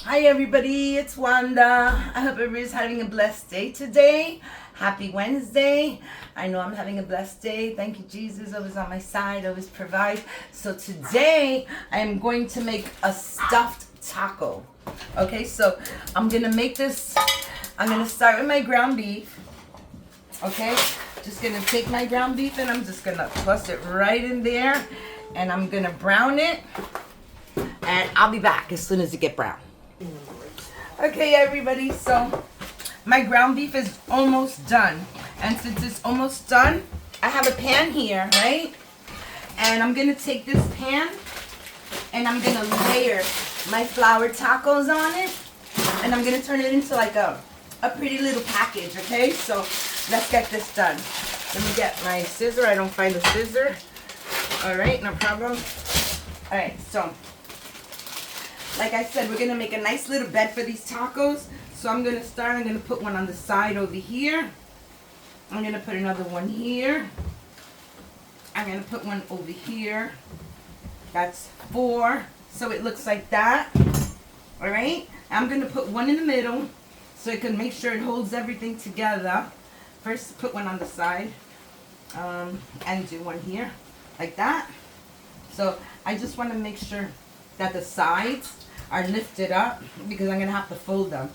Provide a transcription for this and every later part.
Hi everybody, it's Wanda. I hope everybody's having a blessed day today. Happy Wednesday. I know I'm having a blessed day. Thank you, Jesus. Always on my side, always provide. So today I am going to make a stuffed taco. Okay, so I'm gonna make this. I'm gonna start with my ground beef. Okay, just gonna take my ground beef and I'm just gonna toss it right in there, and I'm gonna brown it. And I'll be back as soon as it get brown. Okay, everybody, so my ground beef is almost done. And since it's almost done, I have a pan here, right? And I'm going to take this pan and I'm going to layer my flour tacos on it. And I'm going to turn it into like a pretty little package, okay? So let's get this done. Let me get my scissor. I don't find the scissor. All right, no problem. All right, so like I said, we're going to make a nice little bed for these tacos. So I'm going to put one on the side over here. I'm going to put another one here. I'm going to put one over here. That's 4. So it looks like that. All right. I'm going to put one in the middle so it can make sure it holds everything together. First, put one on the side and do one here like that. So I just want to make sure that the sides are lifted up because I'm going to have to fold them.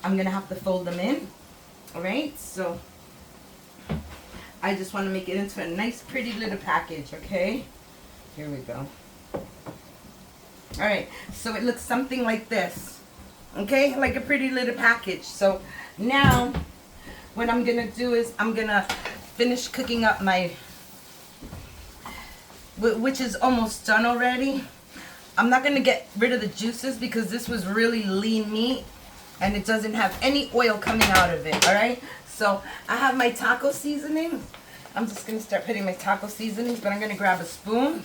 I'm going to have to fold them in. All right, so I just want to make it into a nice pretty little package, okay? Here we go. All right, so it looks something like this, okay? Like a pretty little package. So now what I'm going to do is I'm going to finish cooking up my, which is almost done already. I'm not going to get rid of the juices because this was really lean meat and it doesn't have any oil coming out of it, all right? So I have my taco seasoning. I'm just going to start putting my taco seasonings, but I'm going to grab a spoon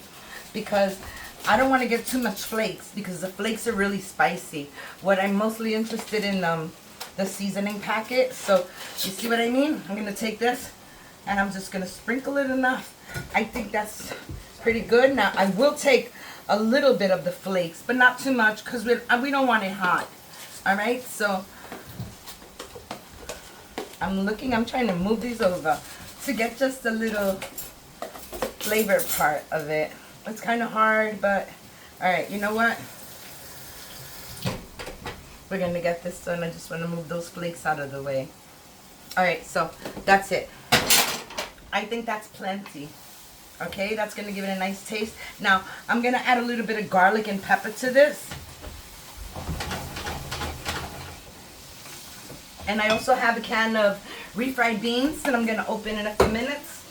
because I don't want to get too much flakes because the flakes are really spicy. What I'm mostly interested in the seasoning packet. So you see what I mean? I'm going to take this and I'm just going to sprinkle it enough. I think that's pretty good. Now I will take a little bit of the flakes, but not too much because we don't want it hot. All right, so I'm trying to move these over to get just a little flavor part of it. It's kind of hard, but all right, you know what? We're going to get this done. I just want to move those flakes out of the way. All right, so that's it. I think that's plenty. Okay, that's going to give it a nice taste. Now, I'm going to add a little bit of garlic and pepper to this. And I also have a can of refried beans that I'm going to open in a few minutes.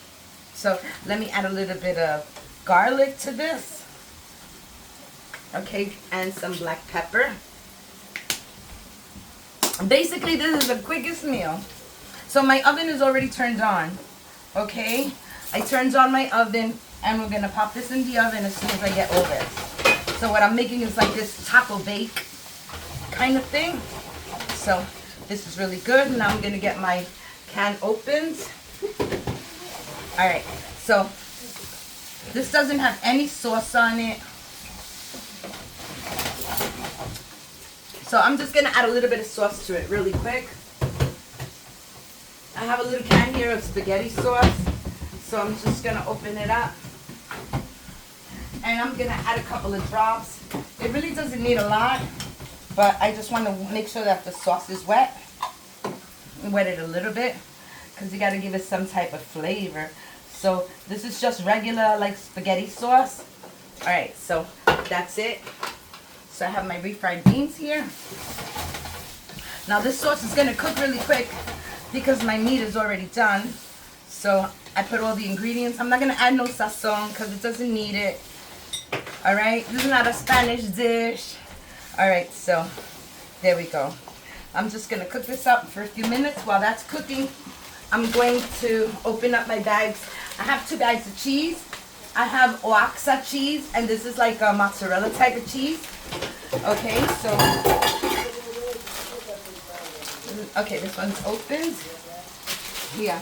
So let me add a little bit of garlic to this. Okay, and some black pepper. Basically, this is the quickest meal. So my oven is already turned on. Okay, I turned on my oven and we're going to pop this in the oven as soon as I get over it. So what I'm making is like this taco bake kind of thing. So this is really good. Now I'm going to get my can opened. All right, so this doesn't have any sauce on it. So I'm just going to add a little bit of sauce to it really quick. I have a little can here of spaghetti sauce. So I'm just going to open it up. And I'm going to add a couple of drops. It really doesn't need a lot, but I just want to make sure that the sauce is wet. Wet it a little bit because you got to give it some type of flavor. So this is just regular like spaghetti sauce. All right, so that's it. So I have my refried beans here. Now this sauce is going to cook really quick because my meat is already done. So I put all the ingredients. I'm not going to add no sazon because it doesn't need it. All right, this is not a Spanish dish. All right, so there we go. I'm just going to cook this up for a few minutes. While that's cooking, I'm going to open up my bags. I have 2 bags of cheese. I have Oaxaca cheese, and this is like a mozzarella type of cheese. Okay, so, okay, this one's opened. Yeah,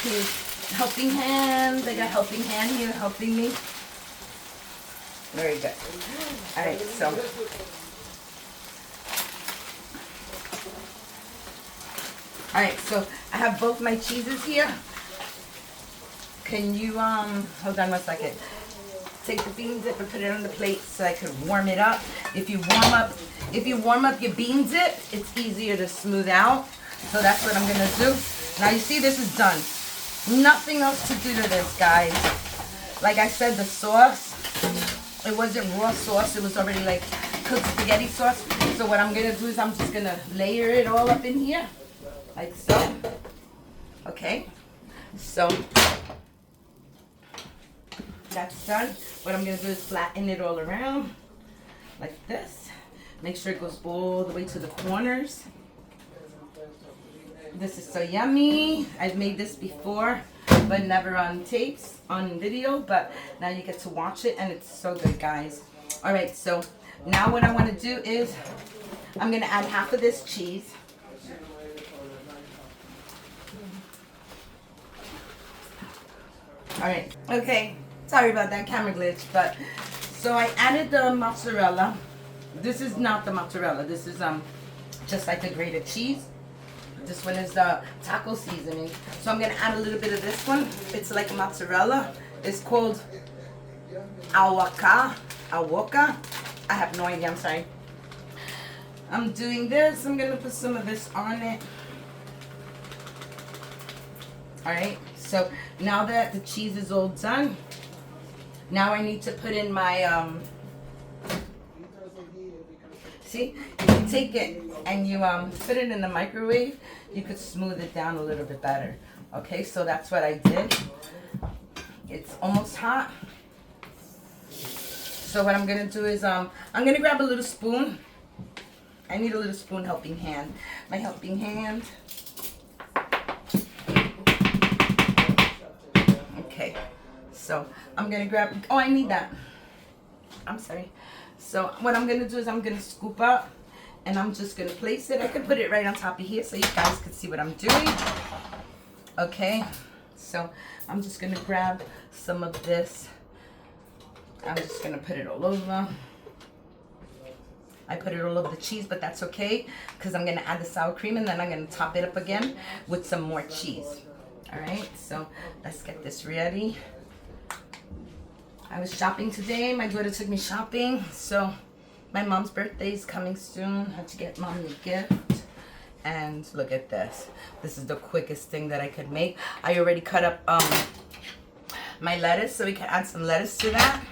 here's helping hand. I got helping hand here helping me. Very good. All right, so All right, so I have both my cheeses here. Can you, hold on 1 second. Take the bean dip and put it on the plate so I could warm it up. If you warm up your bean dip, it's easier to smooth out. So that's what I'm gonna do. Now you see this is done. Nothing else to do to this, guys. Like I said, the sauce, it wasn't raw sauce. It was already like cooked spaghetti sauce. So what I'm gonna do is I'm just gonna layer it all up in here, like so. Okay, so that's done. What I'm gonna do is flatten it all around like this. Make sure it goes all the way to the corners. This is so yummy. I've made this before, but never on tapes, on video, but now you get to watch it and it's so good, guys. All right, so now what I want to do is I'm gonna add half of this cheese. All right, okay. Sorry about that camera glitch, but so I added the mozzarella. This is not the mozzarella. This is just like a grated cheese. This one is the taco seasoning. So I'm gonna add a little bit of this one. It's like mozzarella. It's called awaka. I have no idea. I'm sorry. I'm doing this. I'm gonna put some of this on it. All right. So now that the cheese is all done. Now I need to put in my, see, if you take it and you put it in the microwave, you could smooth it down a little bit better. Okay, so that's what I did. It's almost hot. So what I'm gonna do is, I'm gonna grab a little spoon. I need a little spoon helping hand. My helping hand. Okay. So I'm gonna grab, oh, I need that. I'm sorry. So what I'm gonna do is I'm gonna scoop up and I'm just gonna place it. I can put it right on top of here so you guys can see what I'm doing. Okay, so I'm just gonna grab some of this. I'm just gonna put it all over. I put it all over the cheese, but that's okay because I'm gonna add the sour cream and then I'm gonna top it up again with some more cheese. All right, so let's get this ready. I was shopping today. My daughter took me shopping. So my mom's birthday is coming soon. I had to get mom a gift. And look at this. This is the quickest thing that I could make. I already cut up my lettuce, so we can add some lettuce to that.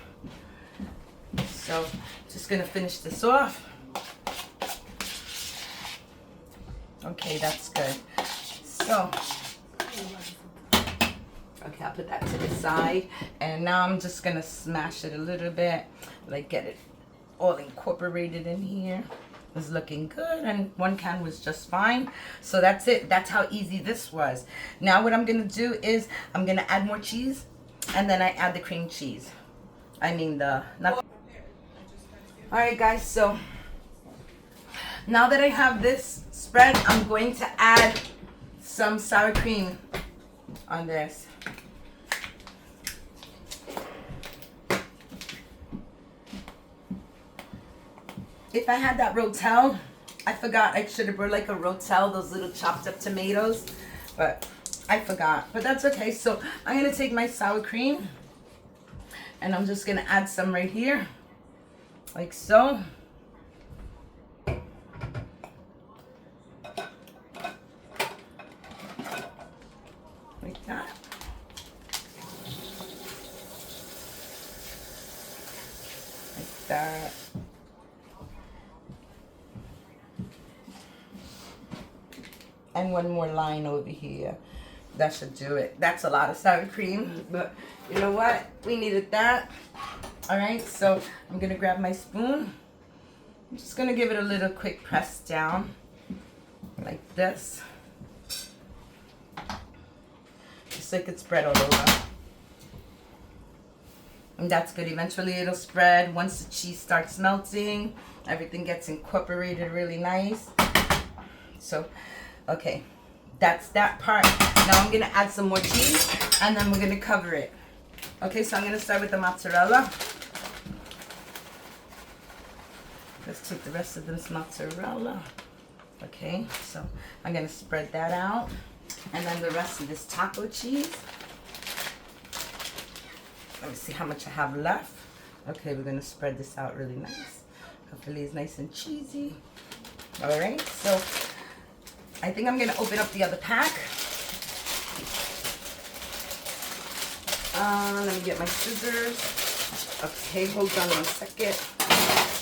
So just gonna finish this off. Okay, that's good. So okay, I'll put that to the side. And now I'm just gonna smash it a little bit, like get it all incorporated in here. It's looking good, and one can was just fine. So that's it. That's how easy this was. Now what I'm gonna do is I'm gonna add more cheese, and then I add the cream cheese. I mean the, not. All right, guys, so now that I have this spread, I'm going to add some sour cream on this. If I had that rotel, I forgot I should have brought like a rotel, those little chopped up tomatoes, but I forgot. But that's okay. So I'm gonna take my sour cream and I'm just gonna add some right here, like so. Like that. Like that. And one more line over here. That should do it. That's a lot of sour cream, but you know what? We needed that. All right, so I'm gonna grab my spoon. I'm just gonna give it a little quick press down, like this. Just so it could spread all over. And that's good. Eventually it'll spread. Once the cheese starts melting, everything gets incorporated really nice. So, okay, that's that part. Now I'm gonna add some more cheese and then we're gonna cover it. Okay, so I'm gonna start with the mozzarella. Let's take the rest of this mozzarella. Okay, so I'm gonna spread that out. And then the rest of this taco cheese. Let me see how much I have left. Okay, we're gonna spread this out really nice. Hopefully it's nice and cheesy. All right, so I think I'm gonna open up the other pack. Let me get my scissors. Okay, hold on 1 second.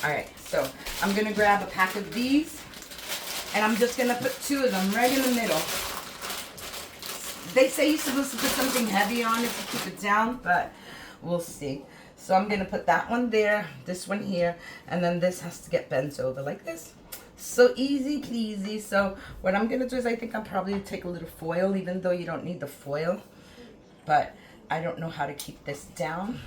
All right, so I'm gonna grab a pack of these, and I'm just gonna put 2 of them right in the middle. They say you're supposed to put something heavy on it to keep it down, but we'll see. So I'm gonna put that one there, this one here, and then this has to get bent over like this. So easy peasy. So what I'm gonna do is I think I'll probably take a little foil, even though you don't need the foil, but I don't know how to keep this down.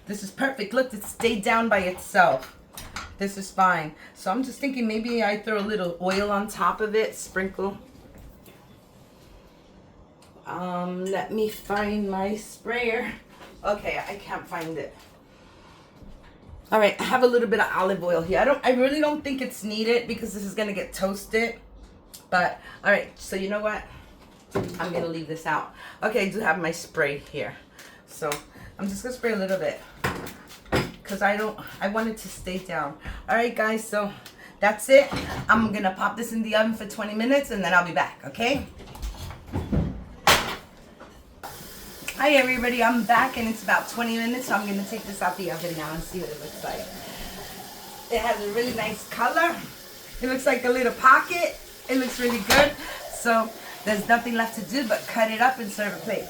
This is perfect. Look, it stayed down by itself. This is fine. So I'm just thinking maybe I throw a little oil on top of it, sprinkle. Let me find my sprayer. Okay, I can't find it. All right, I have a little bit of olive oil here. I really don't think it's needed because this is gonna get toasted. But all right, so you know what? I'm gonna leave this out. Okay, I do have my spray here. So I'm just gonna spray a little bit because I want it to stay down. All right, guys, so that's it. I'm gonna pop this in the oven for 20 minutes and then I'll be back, okay? Hi everybody, I'm back and it's about 20 minutes, so I'm gonna take this out the oven now and see what it looks like. It has a really nice color. It looks like a little pocket. It looks really good. So there's nothing left to do but cut it up and serve a plate.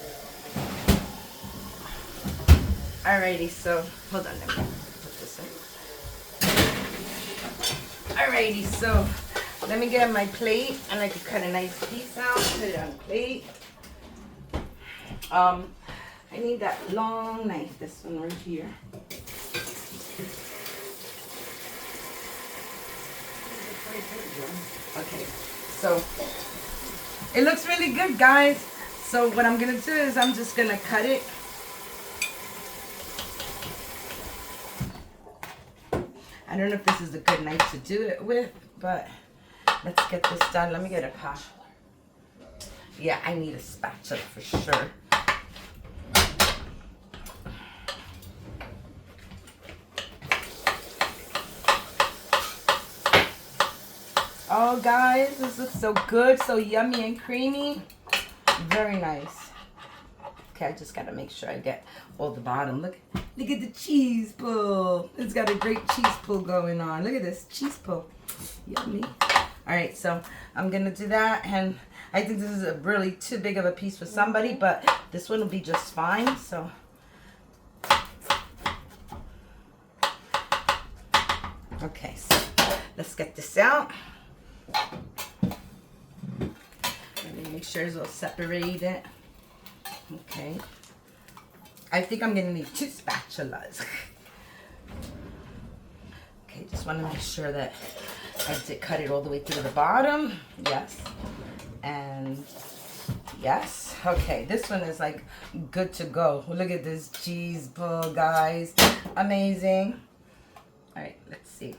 Alrighty, so hold on, let me put this in. Alrighty, so let me get my plate and I can cut a nice piece out, put it on a plate. I need that long knife, this one right here. Okay, so it looks really good, guys. So what I'm gonna do is I'm just gonna cut it. I don't know if this is a good knife to do it with, but let's get this done. Let me get a pot. Yeah, I need a spatula for sure. Oh guys, this looks so good, so yummy and creamy. Very nice. Okay, I just gotta make sure I get all the bottom. Look at the cheese pull. It's got a great cheese pull going on. Look at this cheese pull. Yummy. All right, so I'm gonna do that, and I think this is a really too big of a piece for somebody, but this one will be just fine. So okay, so let's get this out. Let me make sure it's all separated. Okay. I think I'm gonna need 2 spatulas. Okay, just want to make sure that I did cut it all the way through the bottom. Yes. And yes. Okay, this one is like good to go. Look at this cheese pull, guys. Amazing. All right, let's see.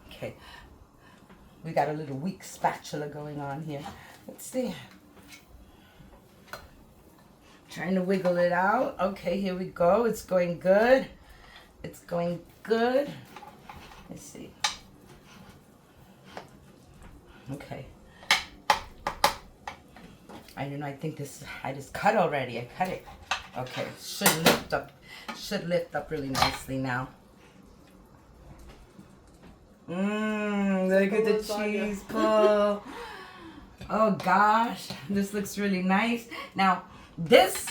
Okay. We got a little weak spatula going on here. Let's see. Trying to wiggle it out. Okay, here we go. It's going good. It's going good. Let's see. Okay. I don't know. I think this, I just cut already. I cut it. Okay. Should lift up really nicely now. Look at the cheese pull. Oh gosh, this looks really nice. Now this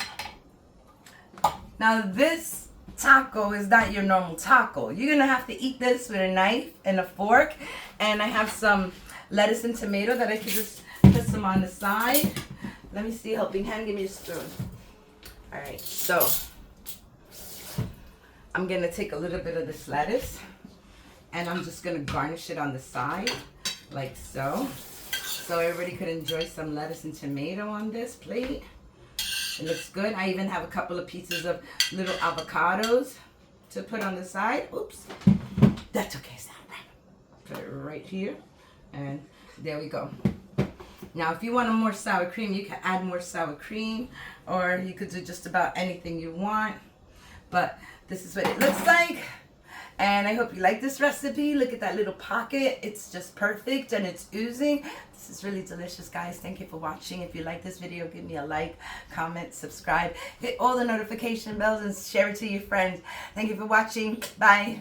taco is not your normal taco. You're gonna have to eat this with a knife and a fork. And I have some lettuce and tomato that I can just put some on the side. Let me see, helping hand, give me a spoon. All right, so I'm gonna take a little bit of this lettuce and I'm just gonna garnish it on the side like so. So everybody could enjoy some lettuce and tomato on this plate. It looks good. I even have a couple of pieces of little avocados to put on the side. Oops, that's okay, it's not a problem. Put it right here. And there we go. Now, if you want more sour cream, you can add more sour cream, or you could do just about anything you want. But this is what it looks like. And I hope you like this recipe. Look at that little pocket. It's just perfect and it's oozing. This is really delicious, guys. Thank you for watching. If you like this video, give me a like, comment, subscribe. Hit all the notification bells and share it to your friends. Thank you for watching. Bye.